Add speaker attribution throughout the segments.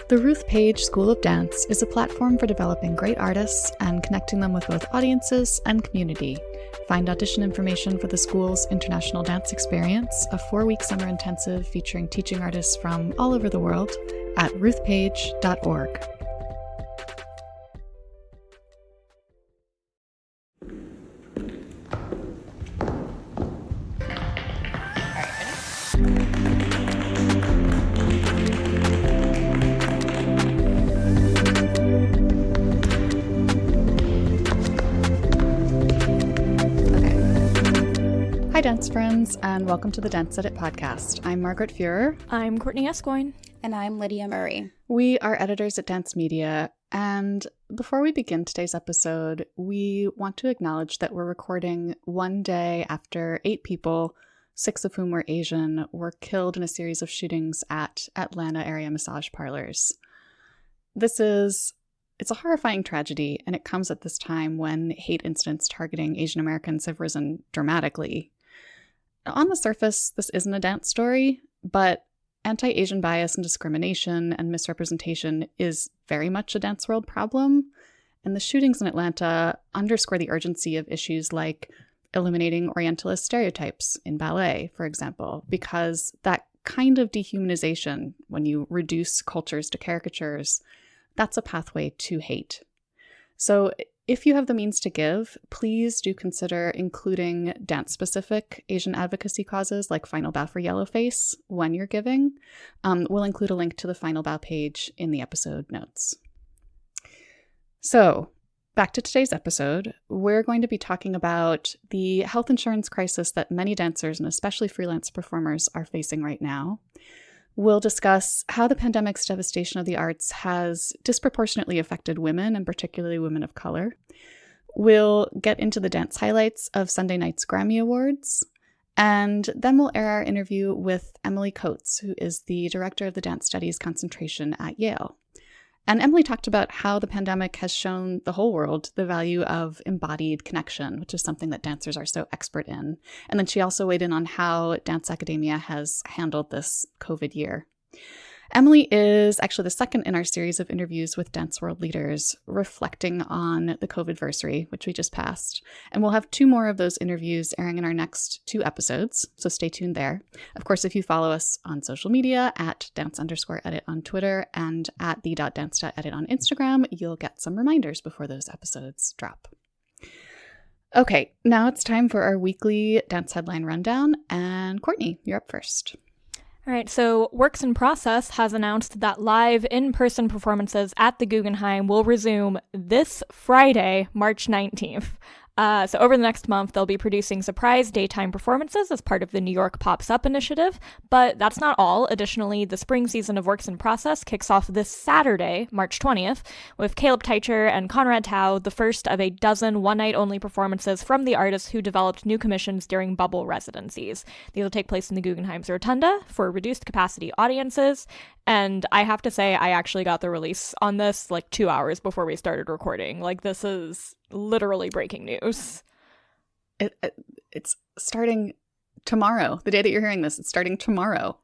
Speaker 1: The Ruth Page School of Dance is a platform for developing great artists and connecting them with both audiences and community. Find audition information for the school's International Dance Experience, a 4-week summer intensive featuring teaching artists from all over the world, at ruthpage.org. Hi, dance friends, and welcome to the Dance Edit podcast. I'm Margaret Fuhrer.
Speaker 2: I'm Courtney Escoyne.
Speaker 3: And I'm Lydia Murray.
Speaker 1: We are editors at Dance Media, and before we begin today's episode, we want to acknowledge that we're recording one day after 8 people, 6 of whom were Asian, were killed in a series of shootings at Atlanta area massage parlors. It's a horrifying tragedy, and it comes at this time when hate incidents targeting Asian Americans have risen dramatically. On the surface, this isn't a dance story, but anti-Asian bias and discrimination and misrepresentation is very much a dance world problem, and the shootings in Atlanta underscore the urgency of issues like eliminating Orientalist stereotypes in ballet, for example, because that kind of dehumanization, when you reduce cultures to caricatures, that's a pathway to hate. So if you have the means to give, please do consider including dance-specific Asian advocacy causes like Final Bow for Yellowface when you're giving. We'll include a link to the Final Bow page in the episode notes. So, back to today's episode, we're going to be talking about the health insurance crisis that many dancers and especially freelance performers are facing right now. We'll discuss how the pandemic's devastation of the arts has disproportionately affected women, and particularly women of color. We'll get into the dance highlights of Sunday night's Grammy Awards, and then we'll air our interview with Emily Coates, who is the director of the Dance Studies concentration at Yale. And Emily talked about how the pandemic has shown the whole world the value of embodied connection, which is something that dancers are so expert in. And then she also weighed in on how dance academia has handled this COVID year. Emily is actually the second in our series of interviews with dance world leaders reflecting on the COVIDversary, which we just passed. And we'll have 2 more of those interviews airing in our next 2 episodes, so stay tuned there. Of course, if you follow us on social media at dance_edit on Twitter and at the.dance.edit on Instagram, you'll get some reminders before those episodes drop. Okay, now it's time for our weekly dance headline rundown, and Courtney, you're up first.
Speaker 2: All right, so Works in Process has announced that live in-person performances at the Guggenheim will resume this Friday, March 19th. So over the next month, they'll be producing surprise daytime performances as part of the New York Pops Up initiative. But that's not all. Additionally, the spring season of Works in Process kicks off this Saturday, March 20th, with Caleb Teicher and Conrad Tao, the first of a dozen one-night-only performances from the artists who developed new commissions during bubble residencies. These will take place in the Guggenheim's Rotunda for reduced-capacity audiences. And I have to say, I actually got the release on this like 2 hours before we started recording. Like, this is literally breaking news.
Speaker 1: It's starting tomorrow. The day that you're hearing this, it's starting tomorrow.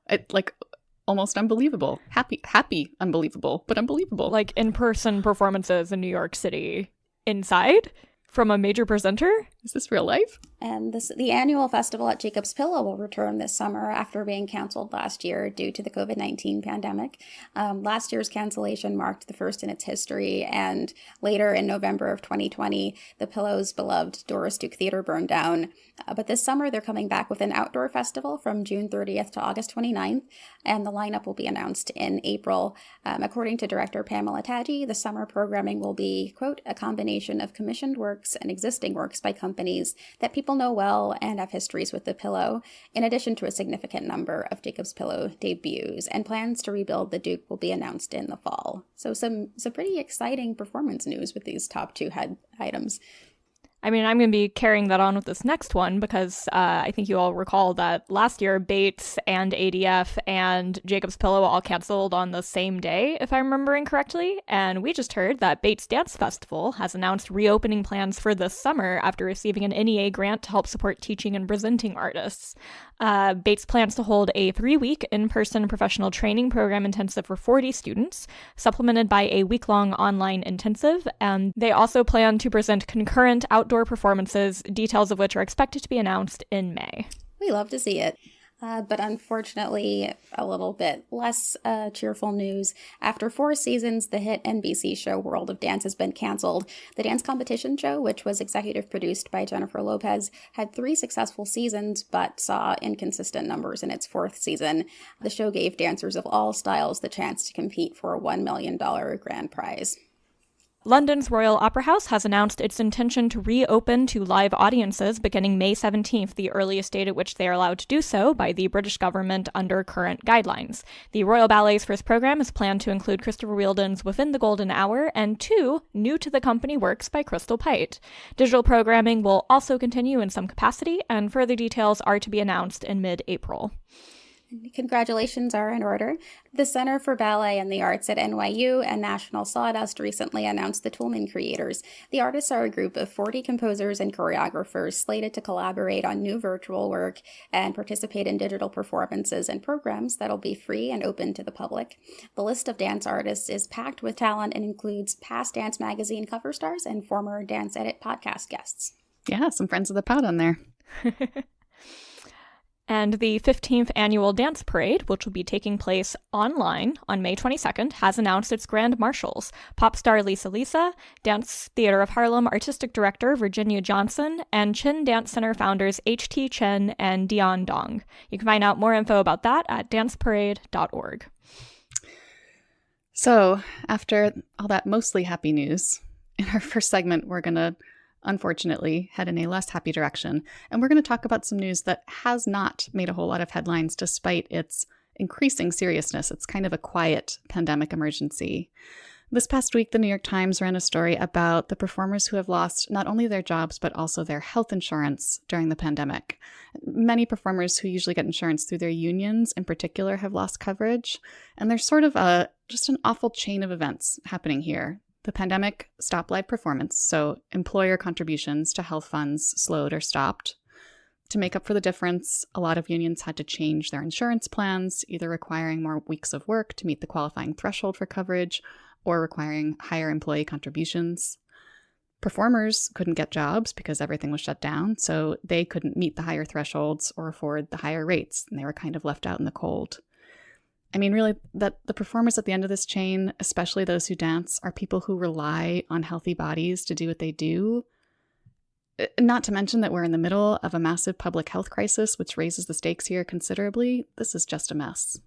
Speaker 1: Almost unbelievable. Happy, unbelievable, but unbelievable.
Speaker 2: Like in-person performances in New York City inside from a major presenter.
Speaker 1: Is this real life?
Speaker 3: And the annual festival at Jacob's Pillow will return this summer after being canceled last year due to the COVID-19 pandemic. Last year's cancellation marked the first in its history, and later in November of 2020, the Pillow's beloved Doris Duke Theater burned down. But this summer, they're coming back with an outdoor festival from June 30th to August 29th, and the lineup will be announced in April. According to director Pamela Taggi, the summer programming will be, quote, a combination of commissioned works and existing works by companies that people know well and have histories with the Pillow, in addition to a significant number of Jacob's Pillow debuts, and plans to rebuild the Duke will be announced in the fall. So some pretty exciting performance news with these top 2 head items.
Speaker 2: I mean, I'm going to be carrying that on with this next one because I think you all recall that last year, Bates and ADF and Jacob's Pillow all canceled on the same day, if I'm remembering correctly. And we just heard that Bates Dance Festival has announced reopening plans for this summer after receiving an NEA grant to help support teaching and presenting artists. Bates plans to hold a 3-week in-person professional training program intensive for 40 students, supplemented by a week-long online intensive, and they also plan to present concurrent outdoor performances, details of which are expected to be announced in May.
Speaker 3: We love to see it. But unfortunately, a little bit less cheerful news. After 4 seasons, the hit NBC show World of Dance has been canceled. The dance competition show, which was executive produced by Jennifer Lopez, had 3 successful seasons, but saw inconsistent numbers in its 4th season. The show gave dancers of all styles the chance to compete for a $1 million grand prize.
Speaker 2: London's Royal Opera House has announced its intention to reopen to live audiences beginning May 17th, the earliest date at which they are allowed to do so by the British government under current guidelines. The Royal Ballet's first program is planned to include Christopher Wheeldon's Within the Golden Hour and 2 new-to-the-company works by Crystal Pite. Digital programming will also continue in some capacity, and further details are to be announced in mid-April.
Speaker 3: Congratulations are in order. The Center for Ballet and the Arts at NYU and National Sawdust recently announced the Toolman Creators. The artists are a group of 40 composers and choreographers slated to collaborate on new virtual work and participate in digital performances and programs that'll be free and open to the public. The list of dance artists is packed with talent and includes past Dance Magazine cover stars and former Dance Edit podcast guests.
Speaker 1: Yeah, some friends of the pod on there.
Speaker 2: And the 15th annual dance parade, which will be taking place online on May 22nd, has announced its grand marshals: pop star Lisa, Dance Theater of Harlem artistic director Virginia Johnson, and Chin Dance Center founders H.T. Chen and Dion Dong. You can find out more info about that at danceparade.org.
Speaker 1: So, after all that mostly happy news, in our first segment, we're going to unfortunately head in a less happy direction. And we're going to talk about some news that has not made a whole lot of headlines despite its increasing seriousness. It's kind of a quiet pandemic emergency. This past week, the New York Times ran a story about the performers who have lost not only their jobs, but also their health insurance during the pandemic. Many performers who usually get insurance through their unions in particular have lost coverage. And there's sort of just an awful chain of events happening here. The pandemic stopped live performance, so employer contributions to health funds slowed or stopped. To make up for the difference, a lot of unions had to change their insurance plans, either requiring more weeks of work to meet the qualifying threshold for coverage or requiring higher employee contributions. Performers couldn't get jobs because everything was shut down, so they couldn't meet the higher thresholds or afford the higher rates, and they were kind of left out in the cold. I mean, really, that the performers at the end of this chain, especially those who dance, are people who rely on healthy bodies to do what they do. Not to mention that we're in the middle of a massive public health crisis, which raises the stakes here considerably. This is just a mess.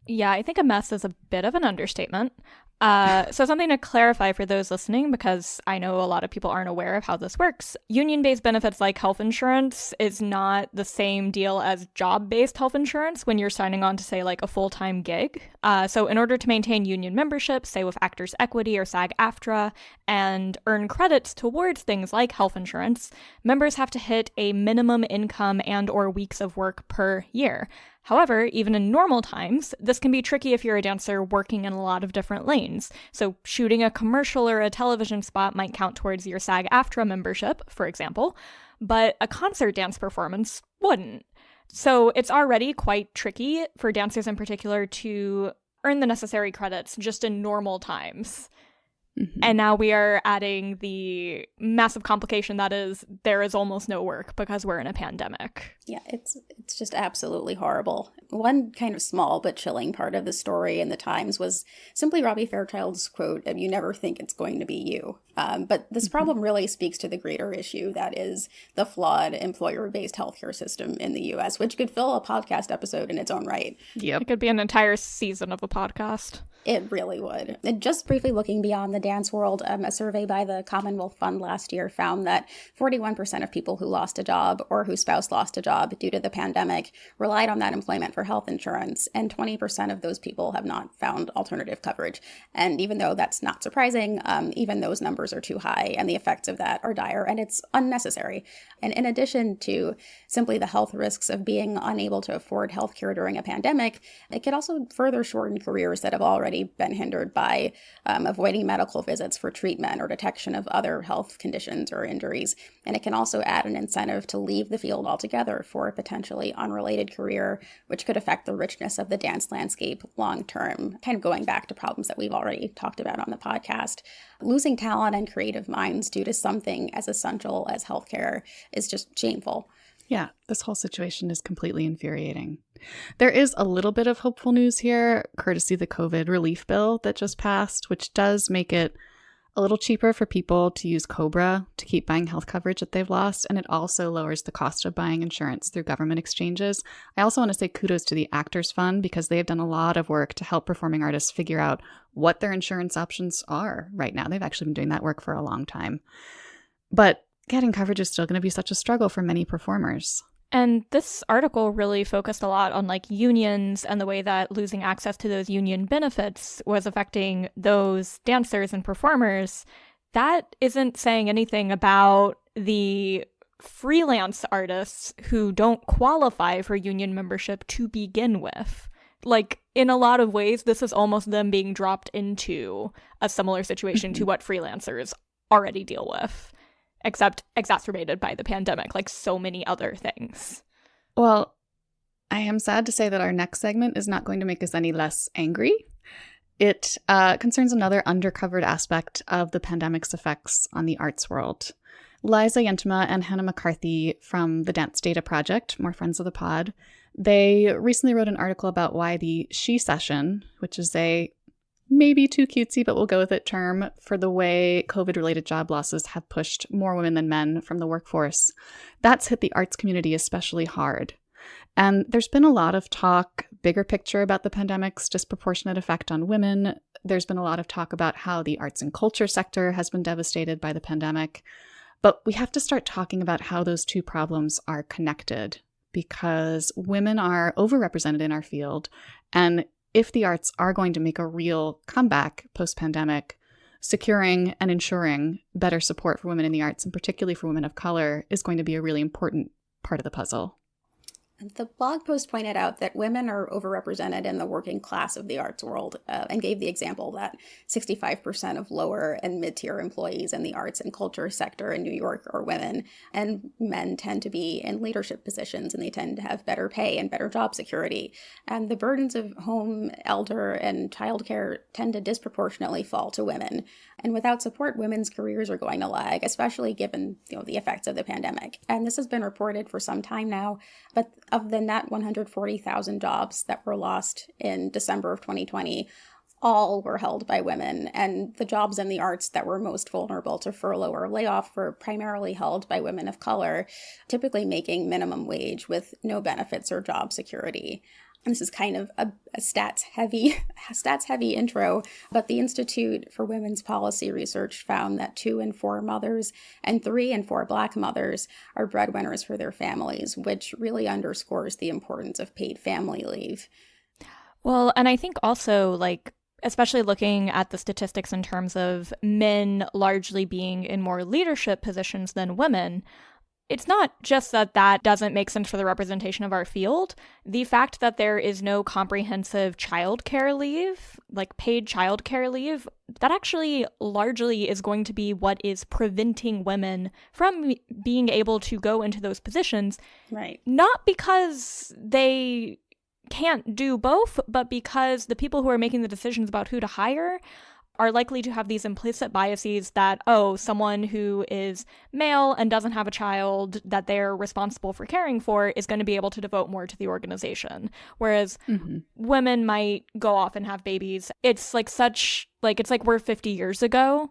Speaker 2: Yeah, I think a mess is a bit of an understatement. So something to clarify for those listening, because I know a lot of people aren't aware of how this works. Union-based benefits like health insurance is not the same deal as job-based health insurance when you're signing on to, say, like a full-time gig. So in order to maintain union membership, say with Actors Equity or SAG-AFTRA, and earn credits towards things like health insurance, members have to hit a minimum income and or weeks of work per year. However, even in normal times, this can be tricky if you're a dancer working in a lot of different lanes. So shooting a commercial or a television spot might count towards your SAG-AFTRA membership, for example, but a concert dance performance wouldn't. So it's already quite tricky for dancers in particular to earn the necessary credits just in normal times. Mm-hmm. And now we are adding the massive complication that is there is almost no work because we're in a pandemic.
Speaker 3: Yeah, it's just absolutely horrible. One kind of small but chilling part of the story in the Times was simply Robbie Fairchild's quote, "You never think it's going to be you." But this problem really speaks to the greater issue that is the flawed employer-based healthcare system in the U.S., which could fill a podcast episode in its own right.
Speaker 2: Yep. It could be an entire season of a podcast.
Speaker 3: It really would. And just briefly looking beyond the dance world, a survey by the Commonwealth Fund last year found that 41% of people who lost a job or whose spouse lost a job due to the pandemic relied on that employment for health insurance, and 20% of those people have not found alternative coverage. And even though that's not surprising, even those numbers are too high, and the effects of that are dire, and it's unnecessary. And in addition to simply the health risks of being unable to afford healthcare during a pandemic, it could also further shorten careers that have already been hindered by avoiding medical visits for treatment or detection of other health conditions or injuries. And it can also add an incentive to leave the field altogether for a potentially unrelated career, which could affect the richness of the dance landscape long term, kind of going back to problems that we've already talked about on the podcast. Losing talent and creative minds due to something as essential as healthcare is just shameful.
Speaker 1: Yeah, this whole situation is completely infuriating. There is a little bit of hopeful news here, courtesy the COVID relief bill that just passed, which does make it a little cheaper for people to use COBRA to keep buying health coverage that they've lost, and it also lowers the cost of buying insurance through government exchanges. I also want to say kudos to the Actors Fund because they have done a lot of work to help performing artists figure out what their insurance options are right now. They've actually been doing that work for a long time. But getting coverage is still going to be such a struggle for many performers.
Speaker 2: And this article really focused a lot on like unions and the way that losing access to those union benefits was affecting those dancers and performers. That isn't saying anything about the freelance artists who don't qualify for union membership to begin with. Like, in a lot of ways, this is almost them being dropped into a similar situation to what freelancers already deal with, except exacerbated by the pandemic, like so many other things.
Speaker 1: Well, I am sad to say that our next segment is not going to make us any less angry. It concerns another undercovered aspect of the pandemic's effects on the arts world. Liza Yentema and Hannah McCarthy from the Dance Data Project, more friends of the pod, they recently wrote an article about why the She Session, which is a maybe too cutesy, but we'll go with it, term for the way COVID-related job losses have pushed more women than men from the workforce. That's hit the arts community especially hard. And there's been a lot of talk, bigger picture, about the pandemic's disproportionate effect on women. There's been a lot of talk about how the arts and culture sector has been devastated by the pandemic. But we have to start talking about how those two problems are connected, because women are overrepresented in our field, and if the arts are going to make a real comeback post-pandemic, securing and ensuring better support for women in the arts, and particularly for women of color, is going to be a really important part of the puzzle.
Speaker 3: The blog post pointed out that women are overrepresented in the working class of the arts world, and gave the example that 65% of lower and mid-tier employees in the arts and culture sector in New York are women, and men tend to be in leadership positions, and they tend to have better pay and better job security. And the burdens of home, elder, and childcare tend to disproportionately fall to women. And without support, women's careers are going to lag, especially given the effects of the pandemic. And this has been reported for some time now, but of the net 140,000 jobs that were lost in December of 2020, all were held by women. And the jobs in the arts that were most vulnerable to furlough or layoff were primarily held by women of color, typically making minimum wage with no benefits or job security. And this is kind of a stats-heavy intro, but the Institute for Women's Policy Research found that 2 in 4 mothers and 3 in 4 Black mothers are breadwinners for their families, which really underscores the importance of paid family leave.
Speaker 2: Well, and I think also, especially looking at the statistics in terms of men largely being in more leadership positions than women, it's not just that that doesn't make sense for the representation of our field. The fact that there is no comprehensive childcare leave, like paid childcare leave, that actually largely is going to be what is preventing women from being able to go into those positions.
Speaker 3: Right.
Speaker 2: Not because they can't do both, but because the people who are making the decisions about who to hire are likely to have these implicit biases that, someone who is male and doesn't have a child that they're responsible for caring for is going to be able to devote more to the organization. Whereas women might go off and have babies. It's it's like we're 50 years ago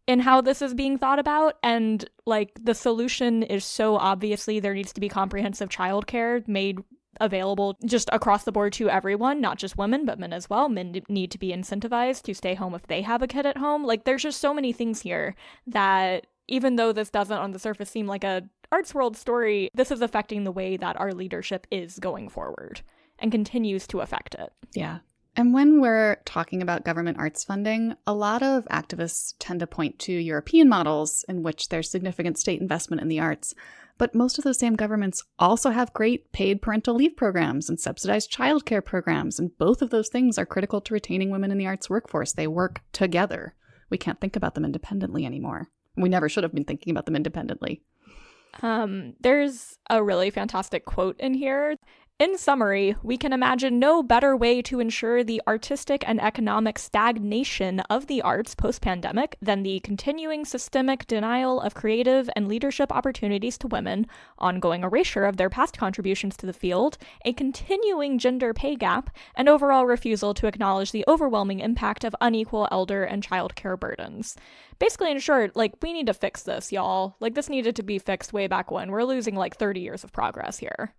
Speaker 2: in how this is being thought about. And the solution is so obviously there needs to be comprehensive childcare made available just across the board to everyone, not just women, but men as well. Men need to be incentivized to stay home if they have a kid at home. Like, there's just so many things here that, even though this doesn't on the surface seem like a arts world story, this is affecting the way that our leadership is going forward and continues to affect it.
Speaker 1: Yeah. And when we're talking about government arts funding, a lot of activists tend to point to European models in which there's significant state investment in the arts. But most of those same governments also have great paid parental leave programs and subsidized childcare programs. And both of those things are critical to retaining women in the arts workforce. They work together. We can't think about them independently anymore. We never should have been thinking about them independently.
Speaker 2: There's a really fantastic quote in here. In summary, we can imagine no better way to ensure the artistic and economic stagnation of the arts post-pandemic than the continuing systemic denial of creative and leadership opportunities to women, ongoing erasure of their past contributions to the field, a continuing gender pay gap, and overall refusal to acknowledge the overwhelming impact of unequal elder and childcare burdens. Basically, in short, like, we need to fix this, y'all. Like, this needed to be fixed way back when. We're losing like 30 years of progress here.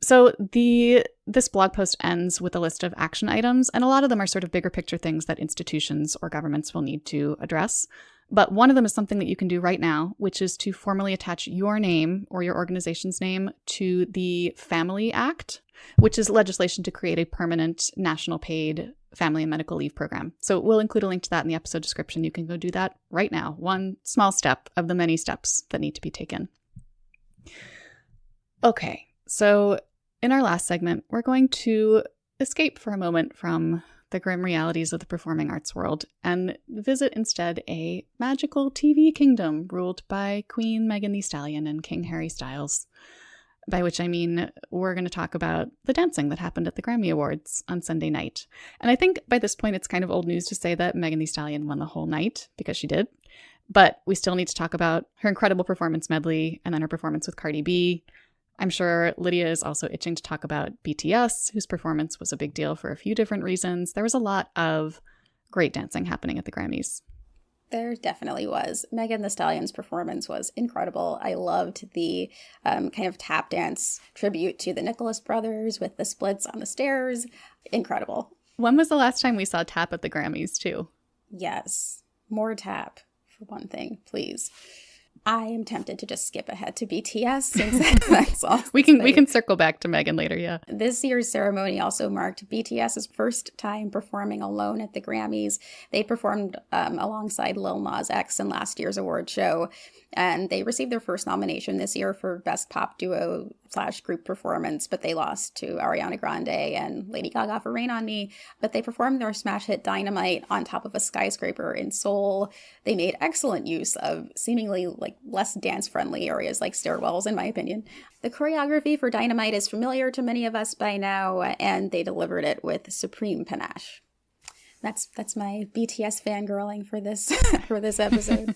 Speaker 1: So this blog post ends with a list of action items, and a lot of them are sort of bigger picture things that institutions or governments will need to address. But one of them is something that you can do right now, which is to formally attach your name or your organization's name to the Family Act, which is legislation to create a permanent national paid family and medical leave program. So we'll include a link to that in the episode description. You can go do that right now. One small step of the many steps that need to be taken. Okay, so in our last segment, we're going to escape for a moment from the grim realities of the performing arts world and visit instead a magical TV kingdom ruled by Queen Megan Thee Stallion and King Harry Styles. By which I mean we're going to talk about the dancing that happened at the Grammy Awards on Sunday night. And I think by this point it's kind of old news to say that Megan Thee Stallion won the whole night, because she did. But we still need to talk about her incredible performance medley and then her performance with Cardi B. I'm sure Lydia is also itching to talk about BTS, whose performance was a big deal for a few different reasons. There was a lot of great dancing happening at the Grammys.
Speaker 3: There definitely was. Megan Thee Stallion's performance was incredible. I loved the kind of tap dance tribute to the Nicholas brothers with the splits on the stairs. Incredible.
Speaker 1: When was the last time we saw tap at the Grammys, too?
Speaker 3: Yes. More tap, for one thing, please. I am tempted to just skip ahead to BTS since that's all.
Speaker 1: We can circle back to Megan later, yeah.
Speaker 3: This year's ceremony also marked BTS's first time performing alone at the Grammys. They performed alongside Lil Nas X in last year's award show, and they received their first nomination this year for Best Pop Duo / Group Performance, but they lost to Ariana Grande and Lady Gaga for Rain on Me. But they performed their smash hit Dynamite on top of a skyscraper in Seoul. They made excellent use of seemingly like less dance-friendly areas like stairwells, in my opinion. The choreography for Dynamite is familiar to many of us by now, and they delivered it with supreme panache. That's my BTS fangirling for this for this episode.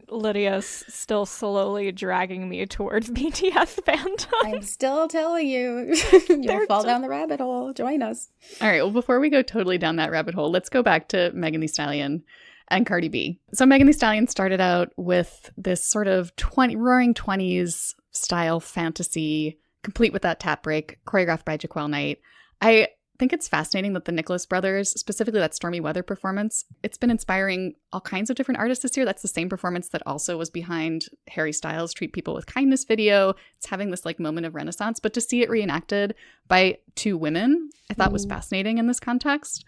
Speaker 2: Lydia's still slowly dragging me towards BTS fandom.
Speaker 3: I'm still telling you, you'll fall down the rabbit hole. Join us.
Speaker 1: All right, well, before we go totally down that rabbit hole, let's go back to Megan Thee Stallion and Cardi B. So Megan Thee Stallion started out with this sort of roaring 20s style fantasy, complete with that tap break, choreographed by Jaquel Knight. I think it's fascinating that the Nicholas brothers, specifically that Stormy Weather performance, it's been inspiring all kinds of different artists this year. That's the same performance that also was behind Harry Styles' Treat People with Kindness video. It's having this like moment of renaissance, but to see it reenacted by two women, I thought was fascinating in this context.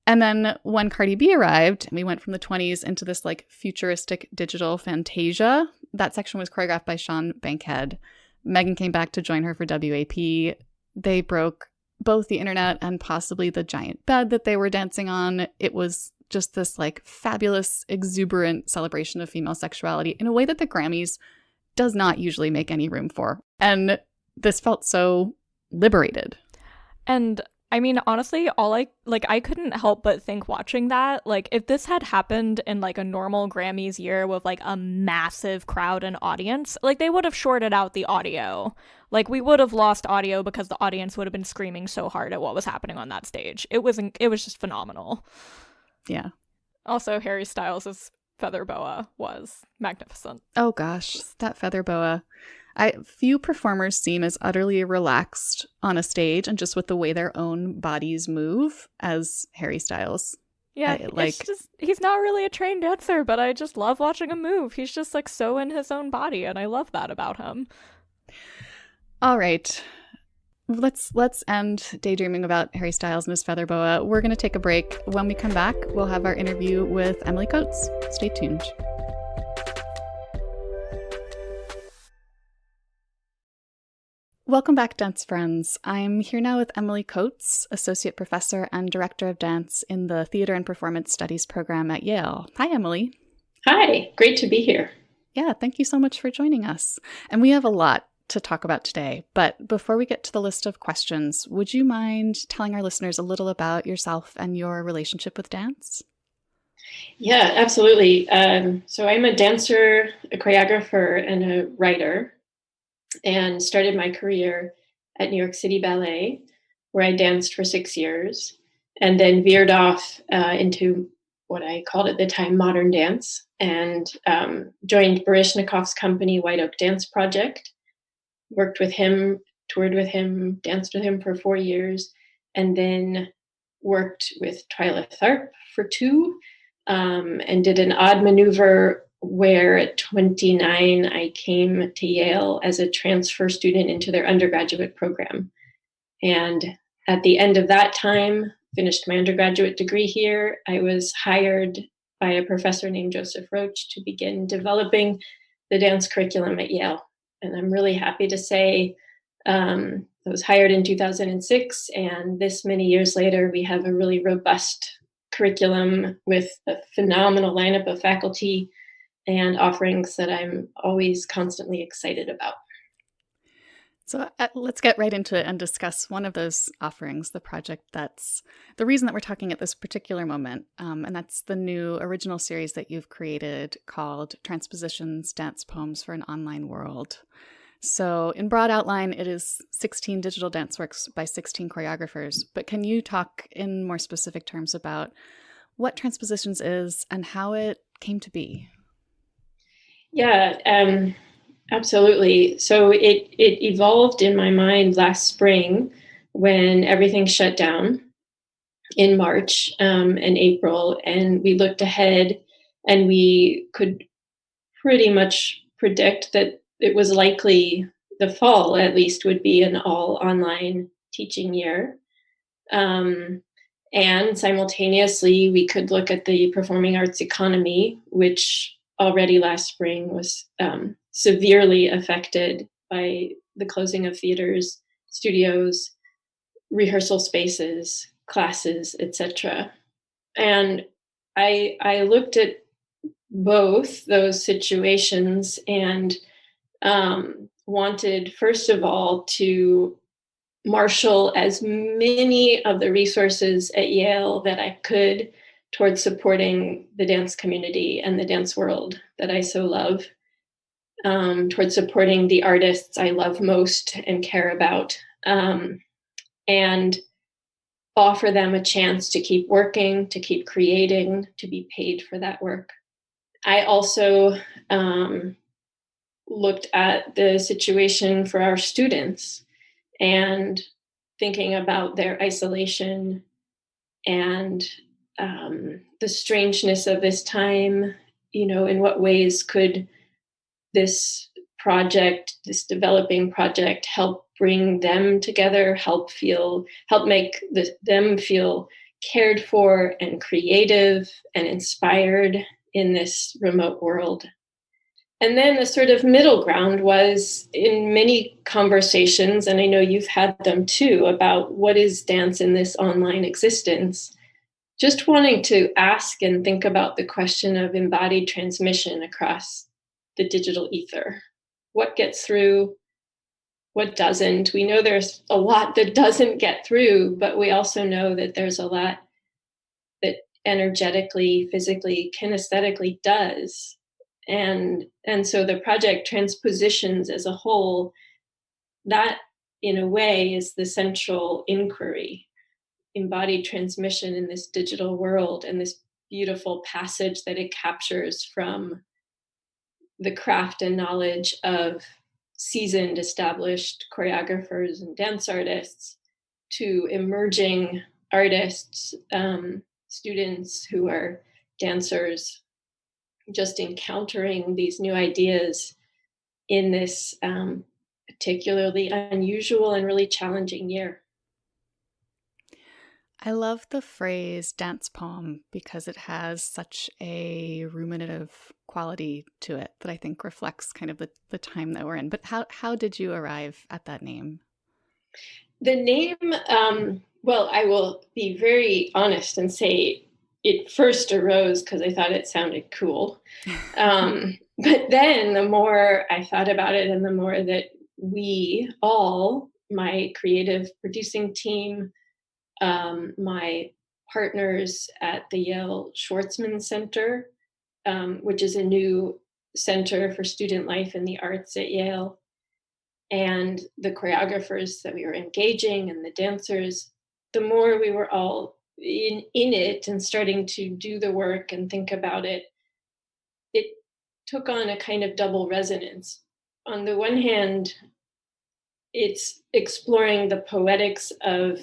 Speaker 1: And then when Cardi B arrived, we went from the 20s into this like futuristic digital fantasia. That section was choreographed by Sean Bankhead. Megan came back to join her for WAP. They broke both the internet and possibly the giant bed that they were dancing on. It was just this like fabulous, exuberant celebration of female sexuality in a way that the Grammys does not usually make any room for. And this felt so liberated.
Speaker 2: And I mean, honestly, I couldn't help but think watching that, like, if this had happened in like a normal Grammys year with like a massive crowd and audience, like they would have shorted out the audio. Like we would have lost audio because the audience would have been screaming so hard at what was happening on that stage. It was just phenomenal.
Speaker 1: Yeah.
Speaker 2: Also, Harry Styles' feather boa was magnificent.
Speaker 1: Oh gosh, that feather boa. Few performers seem as utterly relaxed on a stage and just with the way their own bodies move as Harry Styles.
Speaker 2: Yeah, it's just, he's not really a trained dancer, but I just love watching him move. He's just like so in his own body, and I love that about him.
Speaker 1: All right. Let's end daydreaming about Harry Styles and his feather boa. We're going to take a break. When we come back, we'll have our interview with Emily Coates. Stay tuned. Welcome back, dance friends. I'm here now with Emily Coates, Associate Professor and Director of Dance in the Theater and Performance Studies program at Yale. Hi, Emily.
Speaker 4: Hi, great to be here.
Speaker 1: Yeah, thank you so much for joining us. And we have a lot to talk about today, but before we get to the list of questions, would you mind telling our listeners a little about yourself and your relationship with dance?
Speaker 4: Yeah, absolutely. So I'm a dancer, a choreographer, and a writer, and started my career at New York City Ballet, where I danced for 6 years, and then veered off into what I called at the time modern dance, and joined Baryshnikov's company, White Oak Dance Project, worked with him, toured with him, danced with him for 4 years, and then worked with Twyla Tharp for 2, and did an odd maneuver where at 29, I came to Yale as a transfer student into their undergraduate program. And at the end of that time, finished my undergraduate degree here. I was hired by a professor named Joseph Roach to begin developing the dance curriculum at Yale. And I'm really happy to say I was hired in 2006, and this many years later, we have a really robust curriculum with a phenomenal lineup of faculty and offerings that I'm always constantly excited about.
Speaker 1: So let's get right into it and discuss one of those offerings, the project that's the reason that we're talking at this particular moment. And that's the new original series that you've created called Transpositions, Dance Poems for an Online World. So in broad outline, it is 16 digital dance works by 16 choreographers. But can you talk in more specific terms about what Transpositions is and how it came to be?
Speaker 4: Yeah, absolutely. So it evolved in my mind last spring when everything shut down in March and April, and we looked ahead and we could pretty much predict that it was likely the fall, at least, would be an all online teaching year. And simultaneously, we could look at the performing arts economy, which already last spring was severely affected by the closing of theaters, studios, rehearsal spaces, classes, etc. And I looked at both those situations and wanted, first of all, to marshal as many of the resources at Yale that I could towards supporting the dance community and the dance world that I so love, towards supporting the artists I love most and care about, and offer them a chance to keep working, to keep creating, to be paid for that work. I also looked at the situation for our students and thinking about their isolation and the strangeness of this time. In what ways could this project, this developing project, help bring them together, help make them feel cared for and creative and inspired in this remote world. And then the sort of middle ground was in many conversations, and I know you've had them too, about what is dance in this online existence, just wanting to ask and think about the question of embodied transmission across the digital ether. What gets through? What doesn't? We know there's a lot that doesn't get through, but we also know that there's a lot that energetically, physically, kinesthetically does. And so the project Transpositions as a whole, that in a way is the central inquiry, embodied transmission in this digital world, and this beautiful passage that it captures from the craft and knowledge of seasoned, established choreographers and dance artists to emerging artists, students who are dancers, just encountering these new ideas in this particularly unusual and really challenging year.
Speaker 1: I love the phrase dance poem because it has such a ruminative quality to it that I think reflects kind of the time that we're in. But how did you arrive at that name?
Speaker 4: The name, well, I will be very honest and say it first arose because I thought it sounded cool. But then the more I thought about it and the more that we all, my creative producing team, my partners at the Yale Schwartzman Center, which is a new center for student life in the arts at Yale, and the choreographers that we were engaging and the dancers, the more we were all in it and starting to do the work and think about it, it took on a kind of double resonance. On the one hand, it's exploring the poetics of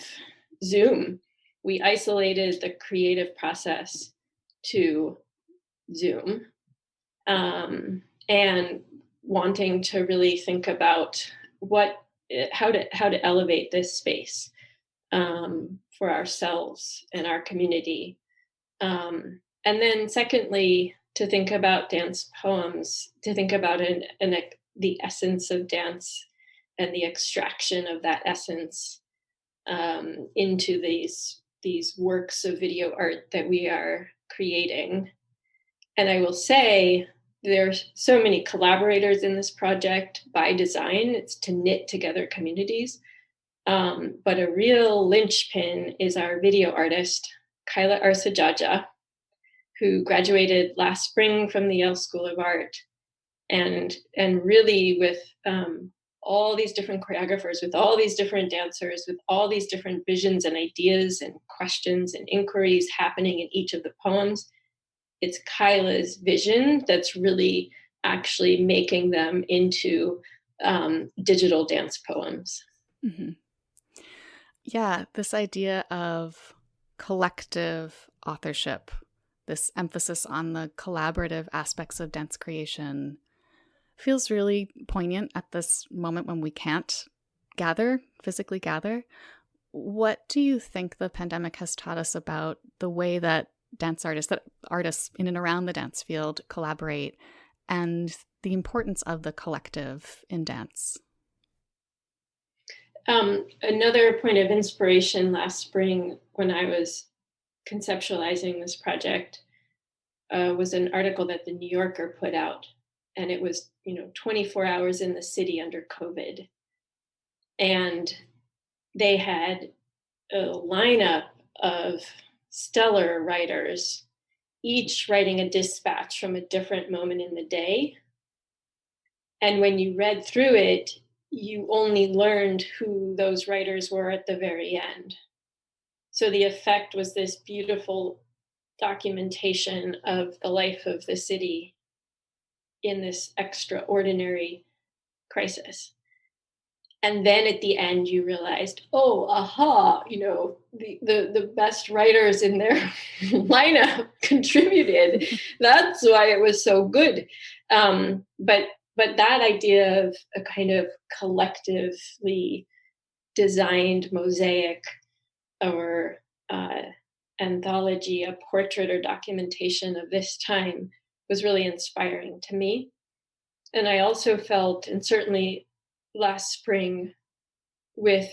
Speaker 4: Zoom. We isolated the creative process to Zoom, and wanting to really think about how to elevate this space for ourselves and our community. And then secondly, to think about dance poems, to think about the essence of dance and the extraction of that essence into these works of video art that we are creating. And I will say there's so many collaborators in this project by design. It's to knit together communities. But a real linchpin is our video artist, Kyla Arsajaja, who graduated last spring from the Yale School of Art, and really with all these different choreographers, with all these different dancers, with all these different visions and ideas and questions and inquiries happening in each of the poems. It's Kyla's vision that's really actually making them into digital dance poems.
Speaker 1: Mm-hmm. Yeah, this idea of collective authorship, this emphasis on the collaborative aspects of dance creation feels really poignant at this moment when we can't physically gather. What do you think the pandemic has taught us about the way that artists in and around the dance field collaborate, and the importance of the collective in dance?
Speaker 4: Another point of inspiration last spring when I was conceptualizing this project was an article that the New Yorker put out, and it was 24 hours in the city under COVID, and they had a lineup of stellar writers, each writing a dispatch from a different moment in the day. And when you read through it, you only learned who those writers were at the very end. So the effect was this beautiful documentation of the life of the city in this extraordinary crisis. And then at the end, you realized, the best writers in their lineup contributed. That's why it was so good. But that idea of a kind of collectively designed mosaic or anthology, a portrait or documentation of this time was really inspiring to me. And I also felt, and certainly last spring with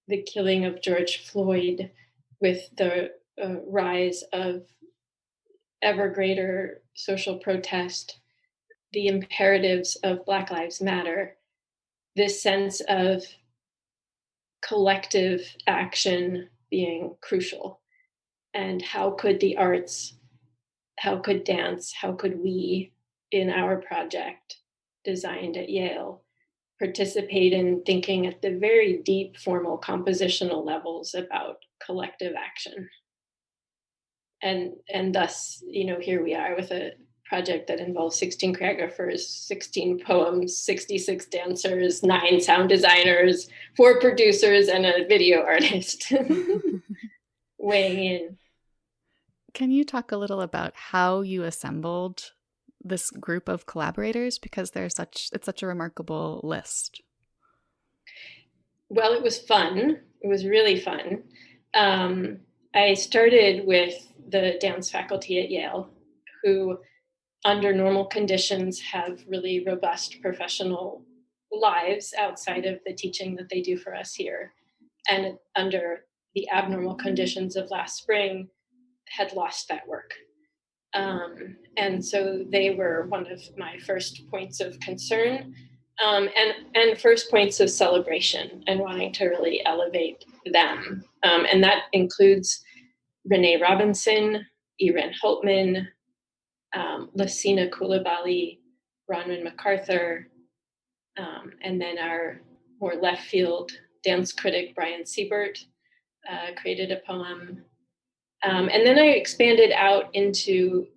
Speaker 4: the killing of George Floyd, with the rise of ever greater social protest, the imperatives of Black Lives Matter, this sense of collective action being crucial. And how could the arts, how could dance, how could we in our project designed at Yale participate in thinking at the very deep formal compositional levels about collective action. And thus, here we are with a project that involves 16 choreographers, 16 poems, 66 dancers, 9 sound designers, 4 producers, and a video artist weighing in.
Speaker 1: Can you talk a little about how you assembled this group of collaborators? Because it's such a remarkable list.
Speaker 4: Well, it was fun. It was really fun. I started with the dance faculty at Yale, who under normal conditions have really robust professional lives outside of the teaching that they do for us here. And under the abnormal conditions of last spring, had lost that work. And so they were one of my first points of concern, and first points of celebration, and wanting to really elevate them. And that includes Renee Robinson, Irene Holtman, Lucina Coulibaly, Bronwyn MacArthur, and then our more left field dance critic, Brian Siebert, created a poem. And then I expanded out into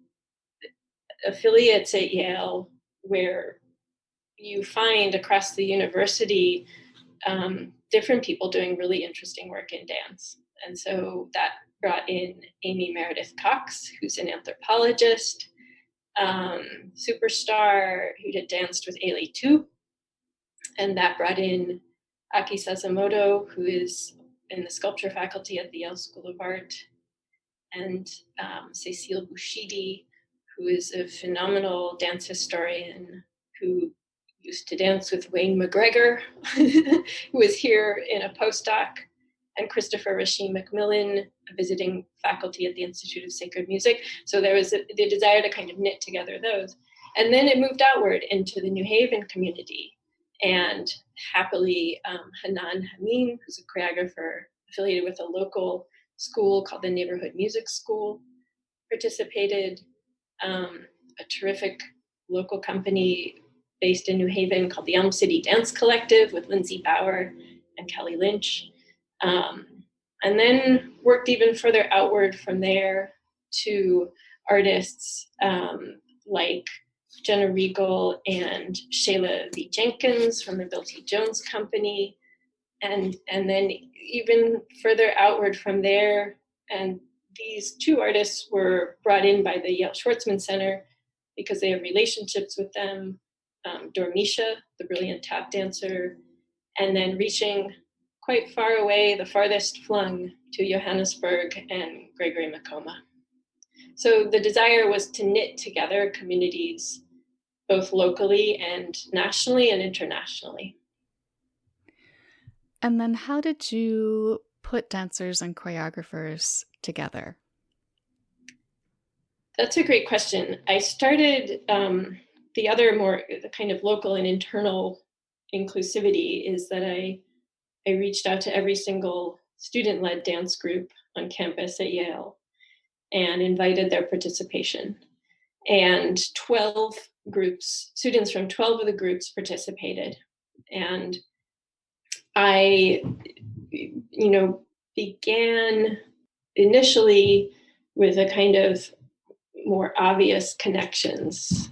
Speaker 4: affiliates at Yale, where you find across the university different people doing really interesting work in dance. And so that brought in Amy Meredith Cox, who's an anthropologist, superstar who had danced with Ailey Tu. And that brought in Aki Sakamoto, who is in the sculpture faculty at the Yale School of Art, and Cecile Bouchidi, who is a phenomenal dance historian who used to dance with Wayne McGregor, who was here in a postdoc, and Christopher Rasheen McMillan, a visiting faculty at the Institute of Sacred Music. So there was the desire to kind of knit together those. And then it moved outward into the New Haven community. And happily, Hanan Hameen, who's a choreographer affiliated with a local school called the Neighborhood Music School, participated. A terrific local company based in New Haven called the Elm City Dance Collective with Lindsay Bauer and Kelly Lynch. And then worked even further outward from there to artists like Jenna Regal and Shayla V. Jenkins from the Bill T. Jones Company. And then even further outward from there, and these 2 artists were brought in by the Yale Schwartzman Center because they have relationships with them. Dormisha, the brilliant tap dancer, and then reaching quite far away, the farthest flung, to Johannesburg and Gregory Makoma. So the desire was to knit together communities, both locally and nationally and internationally.
Speaker 1: And then how did you put dancers and choreographers together?
Speaker 4: That's a great question. I started the other more the kind of local and internal inclusivity is that I reached out to every single student-led dance group on campus at Yale and invited their participation. And 12 groups, students from 12 of the groups participated. And I, began initially with a kind of more obvious connections.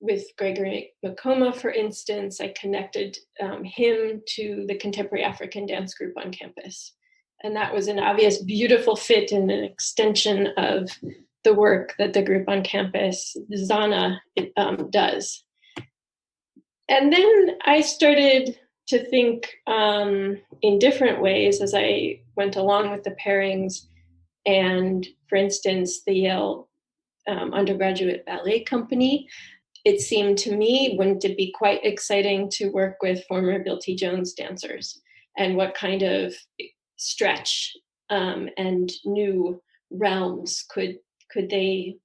Speaker 4: With Gregory Makoma, for instance, I connected him to the Contemporary African Dance Group on campus. And that was an obvious, beautiful fit and an extension of the work that the group on campus, Zana, does. And then I started to think in different ways as I went along with the pairings. And for instance, the Yale Undergraduate Ballet Company, it seemed to me, wouldn't it be quite exciting to work with former Bill T. Jones dancers, and what kind of stretch and new realms could they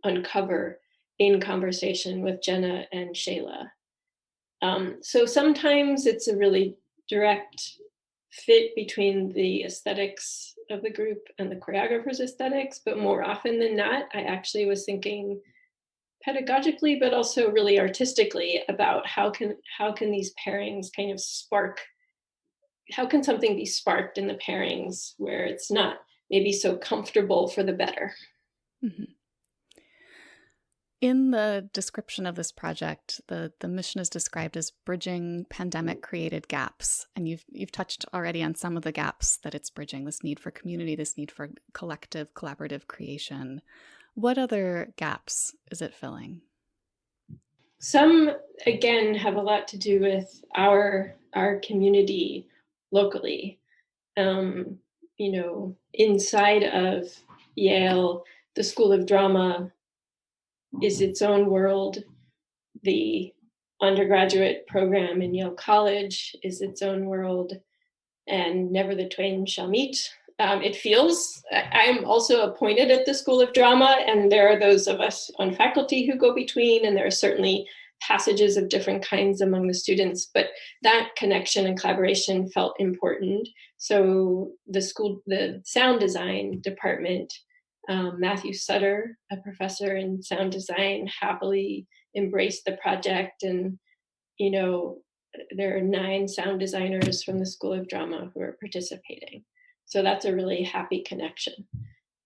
Speaker 4: uncover in conversation with Jenna and Shayla. So sometimes it's a really direct fit between the aesthetics of the group and the choreographer's aesthetics, but more often than not, I actually was thinking pedagogically, but also really artistically about how can these pairings kind of spark, how can something be sparked in the pairings where it's not maybe so comfortable for the better.
Speaker 1: Mm-hmm. In the description of this project, the mission is described as bridging pandemic-created gaps. And you've touched already on some of the gaps that it's bridging, this need for community, this need for collective, collaborative creation. What other gaps is it filling?
Speaker 4: Some, again, have a lot to do with our community locally. Inside of Yale, the School of Drama is its own world. The undergraduate program in Yale College is its own world, and never the twain shall meet. It feels, I'm also appointed at the School of Drama, and there are those of us on faculty who go between, and there are certainly passages of different kinds among the students, but that connection and collaboration felt important. So the sound design department, Matthew Sutter, a professor in sound design, happily embraced the project. And, there are 9 sound designers from the School of Drama who are participating. So that's a really happy connection.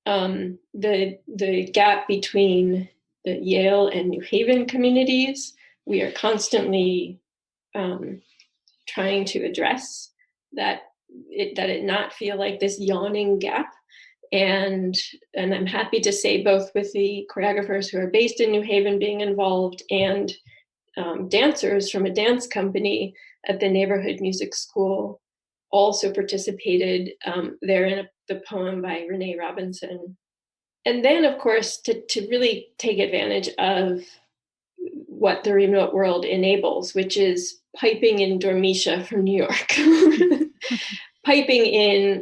Speaker 4: The gap between the Yale and New Haven communities, we are constantly trying to address that it not feel like this yawning gap. And I'm happy to say, both with the choreographers who are based in New Haven being involved, and dancers from a dance company at the neighborhood music school also participated. They're in the poem by Renee Robinson. And then, of course, to really take advantage of what the remote world enables, which is piping in Dormisha from New York, piping in,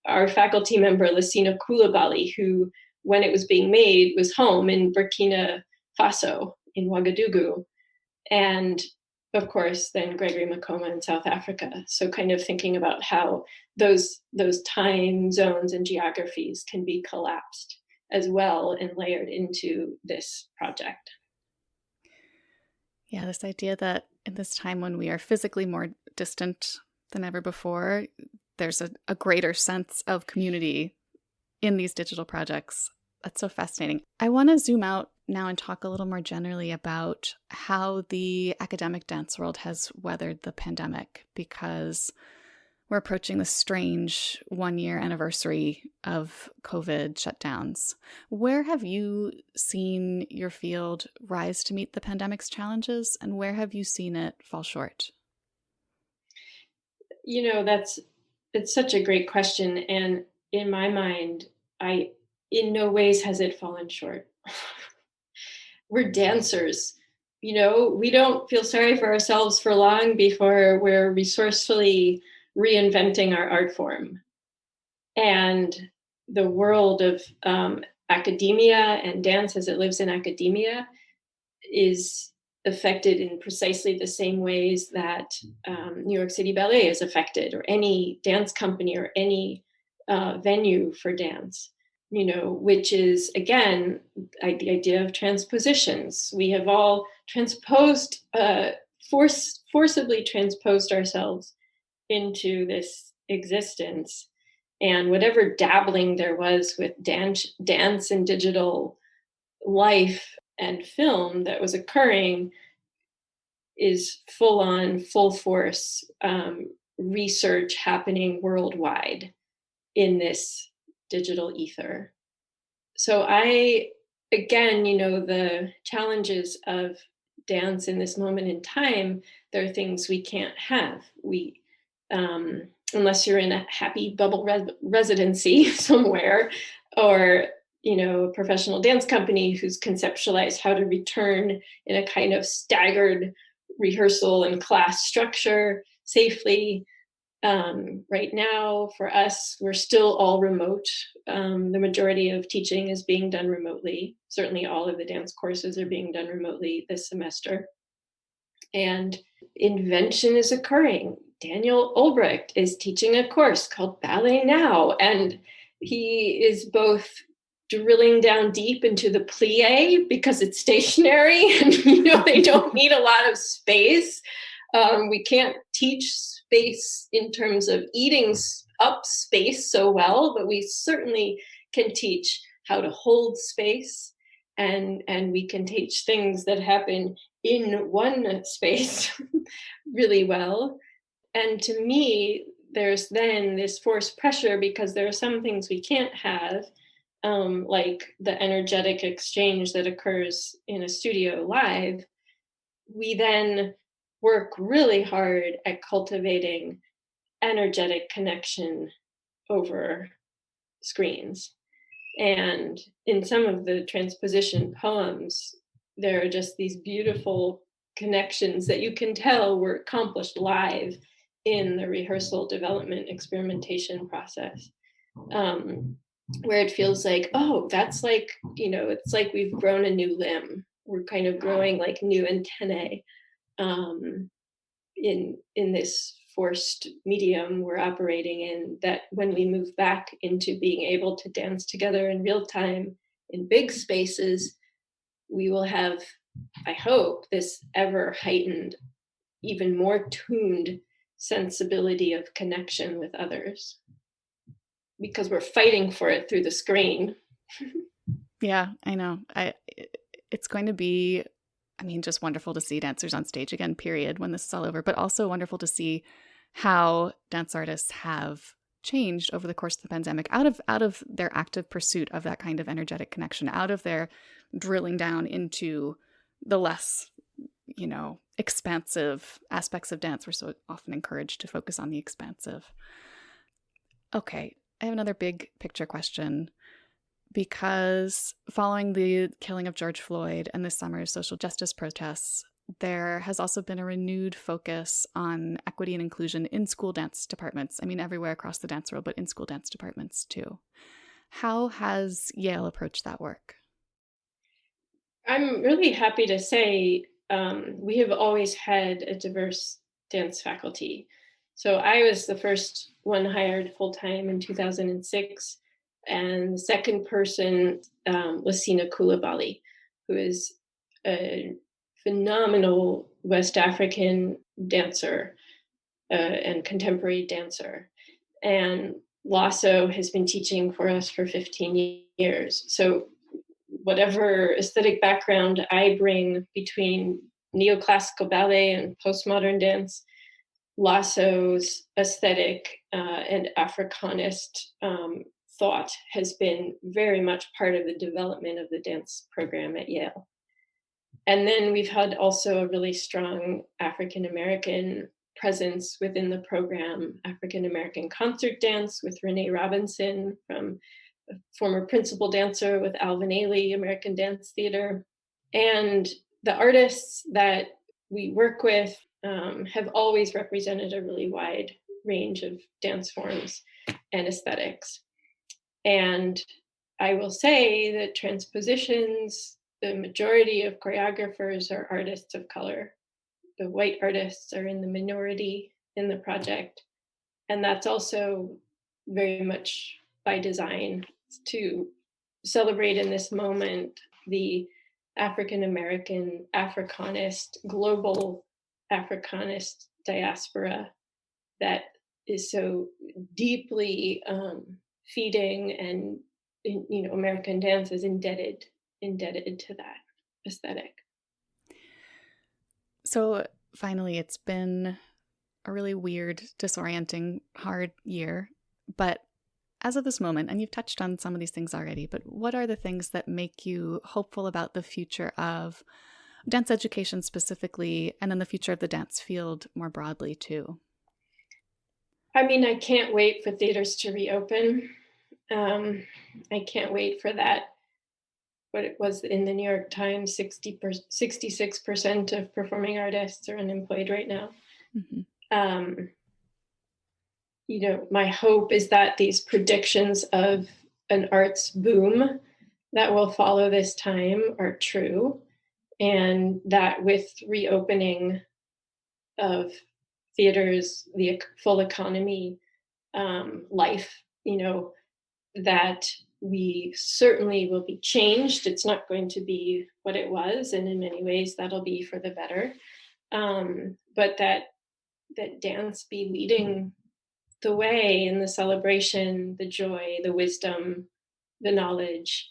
Speaker 4: our faculty member, Lassina Koulibaly, who, when it was being made, was home in Burkina Faso, in Ouagadougou. And of course, then Gregory Makoma in South Africa. So kind of thinking about how those time zones and geographies can be collapsed as well and layered into this project.
Speaker 1: Yeah, this idea that in this time when we are physically more distant than ever before, there's a greater sense of community in these digital projects. That's so fascinating. I want to zoom out now and talk a little more generally about how the academic dance world has weathered the pandemic, because we're approaching the strange 1-year anniversary of COVID shutdowns. Where have you seen your field rise to meet the pandemic's challenges, and where have you seen it fall short?
Speaker 4: It's such a great question. And in my mind, in no ways has it fallen short. We're dancers. We don't feel sorry for ourselves for long before we're resourcefully reinventing our art form. And the world of academia and dance as it lives in academia is affected in precisely the same ways that New York City Ballet is affected, or any dance company, or any venue for dance, which is, again, the idea of transpositions. We have all forcibly transposed ourselves into this existence. And whatever dabbling there was with dance and digital life and film that was occurring is full force research happening worldwide in this digital ether. So the challenges of dance in this moment in time, there are things we can't have. Unless you're in a happy bubble residency somewhere, or a professional dance company who's conceptualized how to return in a kind of staggered rehearsal and class structure safely. Right now, for us, we're still all remote. The majority of teaching is being done remotely. Certainly all of the dance courses are being done remotely this semester. And invention is occurring. Daniel Olbrecht is teaching a course called Ballet Now, and he is both drilling down deep into the plie because it's stationary and they don't need a lot of space. We can't teach space in terms of eating up space so well, but we certainly can teach how to hold space, and we can teach things that happen in one space really well. And to me, there's then this forced pressure because there are some things we can't have, like the energetic exchange that occurs in a studio live. We then work really hard at cultivating energetic connection over screens. And in some of the transposition poems, there are just these beautiful connections that you can tell were accomplished live in the rehearsal, development, experimentation process, where it feels like, oh, that's like, it's like we've grown a new limb. We're kind of growing like new antennae, in this forced medium we're operating in, that when we move back into being able to dance together in real time in big spaces, we will have, I hope, this ever heightened, even more tuned sensibility of connection with others, because we're fighting for it through the screen.
Speaker 1: Yeah, I know. It's going to be, just wonderful to see dancers on stage again, period, when this is all over, but also wonderful to see how dance artists have changed over the course of the pandemic, out of their active pursuit of that kind of energetic connection, out of their drilling down into the less, expansive aspects of dance. We're so often encouraged to focus on the expansive. Okay, I have another big picture question. Because following the killing of George Floyd and this summer's social justice protests, there has also been a renewed focus on equity and inclusion in school dance departments. Everywhere across the dance world, but in school dance departments too. How has Yale approached that work?
Speaker 4: I'm really happy to say we have always had a diverse dance faculty. So I was the first one hired full-time in 2006. And the second person was Sina Koulibaly, who is a phenomenal West African dancer and contemporary dancer. And Lasso has been teaching for us for 15 years. So whatever aesthetic background I bring between neoclassical ballet and postmodern dance, Lasso's aesthetic and Africanist thought has been very much part of the development of the dance program at Yale. And then we've had also a really strong African American presence within the program, African American concert dance with Renee Robinson, from a former principal dancer with Alvin Ailey, American Dance Theater. And the artists that we work with have always represented a really wide range of dance forms and aesthetics. And I will say that transpositions, the majority of choreographers are artists of color. The white artists are in the minority in the project. And that's also very much by design, to celebrate in this moment the African American, Africanist, global Africanist diaspora that is so deeply feeding, and American dance is indebted to that aesthetic.
Speaker 1: So finally, it's been a really weird, disorienting, hard year. But as of this moment, and you've touched on some of these things already, but what are the things that make you hopeful about the future of dance education specifically, and then the future of the dance field more broadly too?
Speaker 4: I can't wait for theaters to reopen. I can't wait for that. What it was in the New York Times, 66% of performing artists are unemployed right now. Mm-hmm. My hope is that these predictions of an arts boom that will follow this time are true, and that with reopening of theaters, the full economy, life, that we certainly will be changed. It's not going to be what it was, and in many ways that'll be for the better. But that dance be leading the way and the celebration, the joy, the wisdom, the knowledge.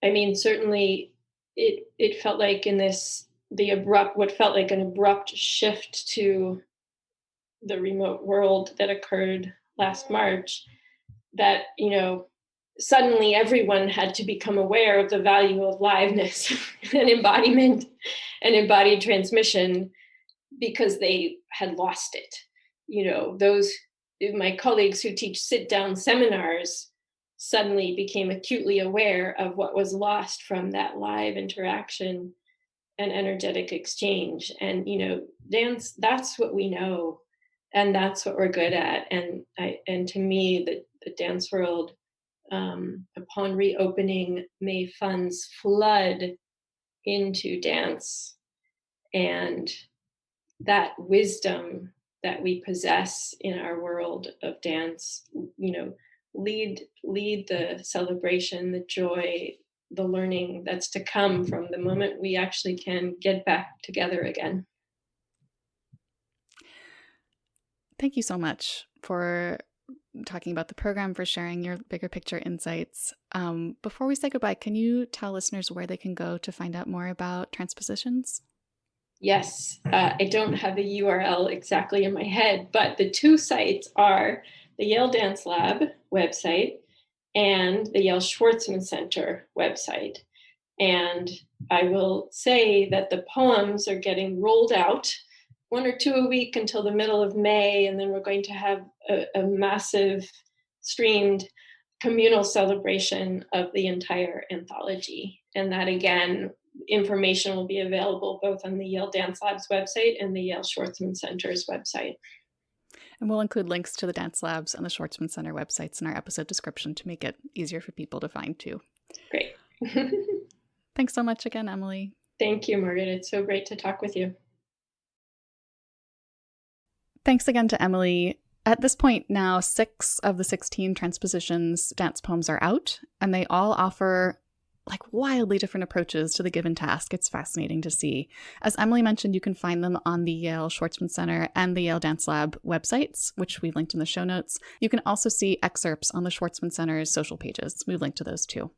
Speaker 4: I mean, certainly it felt like in this, what felt like an abrupt shift to the remote world that occurred last March, that, suddenly everyone had to become aware of the value of liveness and embodiment and embodied transmission, because they had lost it. Those, my colleagues who teach sit-down seminars suddenly became acutely aware of what was lost from that live interaction and energetic exchange. And, dance, that's what we know, and that's what we're good at. And to me, the dance world, upon reopening, may funds flood into dance, and that wisdom that we possess in our world of dance, lead the celebration, the joy, the learning that's to come from the moment we actually can get back together again.
Speaker 1: Thank you so much for talking about the program, for sharing your bigger picture insights. Before we say goodbye, can you tell listeners where they can go to find out more about Transpositions?
Speaker 4: Yes, I don't have the URL exactly in my head, but the two sites are the Yale Dance Lab website and the Yale Schwartzman Center website. And I will say that the poems are getting rolled out 1 or 2 a week until the middle of May, and then we're going to have a massive streamed communal celebration of the entire anthology. And that, again, information will be available both on the Yale Dance Lab's website and the Yale Schwartzman Center's website.
Speaker 1: And we'll include links to the Dance Labs and the Schwartzman Center websites in our episode description to make it easier for people to find too.
Speaker 4: Great.
Speaker 1: Thanks so much again, Emily.
Speaker 4: Thank you, Margaret. It's so great to talk with you.
Speaker 1: Thanks again to Emily. At this point now, 6 of the 16 Transpositions dance poems are out, and they all offer wildly different approaches to the given task. It's fascinating to see. As Emily mentioned, you can find them on the Yale Schwartzman Center and the Yale Dance Lab websites, which we've linked in the show notes. You can also see excerpts on the Schwartzman Center's social pages. We've linked to those too.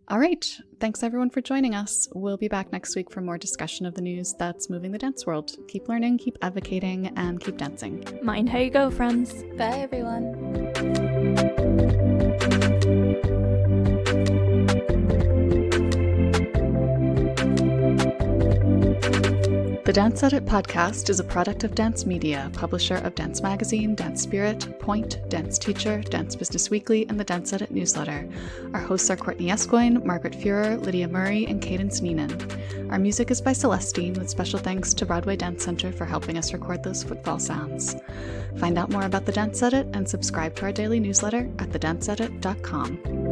Speaker 1: All right. Thanks everyone for joining us. We'll be back next week for more discussion of the news that's moving the dance world. Keep learning, keep advocating, and keep dancing.
Speaker 2: Mind how you go, friends.
Speaker 3: Bye, everyone.
Speaker 1: The Dance Edit podcast is a product of Dance Media, publisher of Dance Magazine, Dance Spirit, Point, Dance Teacher, Dance Business Weekly, and the Dance Edit newsletter. Our hosts are Courtney Escoyne, Margaret Fuhrer, Lydia Murray, and Cadence Neenan. Our music is by Celestine, with special thanks to Broadway Dance Center for helping us record those footfall sounds. Find out more about the Dance Edit and subscribe to our daily newsletter at thedanceedit.com.